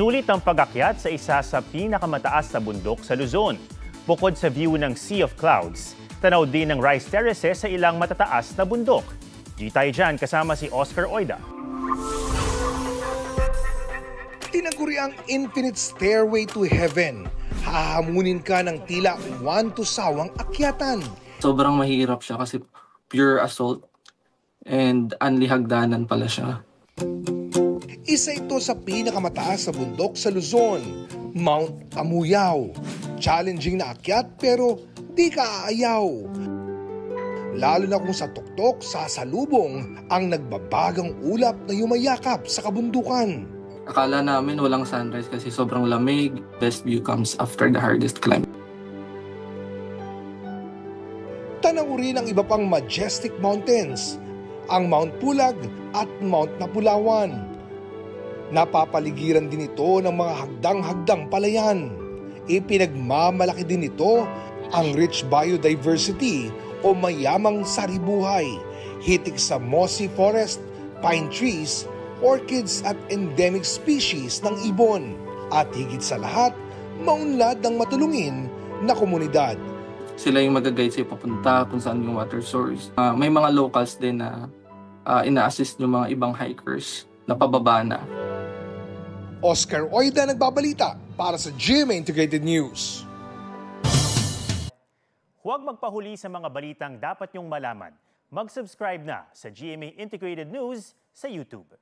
Sulit ang pag-akyat sa isa sa pinakamataas na bundok sa Luzon. Bukod sa view ng Sea of Clouds, tanaw din ng rice terraces sa ilang matataas na bundok. Di tayo dyan kasama si Oscar Oida. Tinaguri ang Infinite Stairway to Heaven. Hahamunin ka ng tila 1 to sawang akyatan. Sobrang mahirap siya kasi pure assault and anlihagdanan pala siya. Isa ito sa pinakamataas na bundok sa Luzon, Mount Amuyaw. Challenging na akyat pero di ka aayaw. Lalo na kung sa tuktok sasalubong ang nagbabagang ulap na yumayakap sa kabundukan. Akala namin walang sunrise kasi sobrang lamig. Best view comes after the hardest climb. Tanaw rin ang iba pang majestic mountains, ang Mount Pulag at Mount Napulawan. Napapaligiran din ito ng mga hagdang-hagdang palayan. Ipinagmamalaki din ito ang rich biodiversity o mayamang saribuhay, hitik sa mossy forest, pine trees, orchids at endemic species ng ibon. At higit sa lahat, maunlad ng matulungin na komunidad. Sila yung mag-guide sa'yo papunta kung saan yung water source. May mga locals din na ina-assist yung mga ibang hikers na pababa na. Oscar Oida nagbabalita para sa GMA Integrated News. Huwag magpahuli sa mga balitang dapat niyong malaman. Mag-subscribe na sa GMA Integrated News sa YouTube.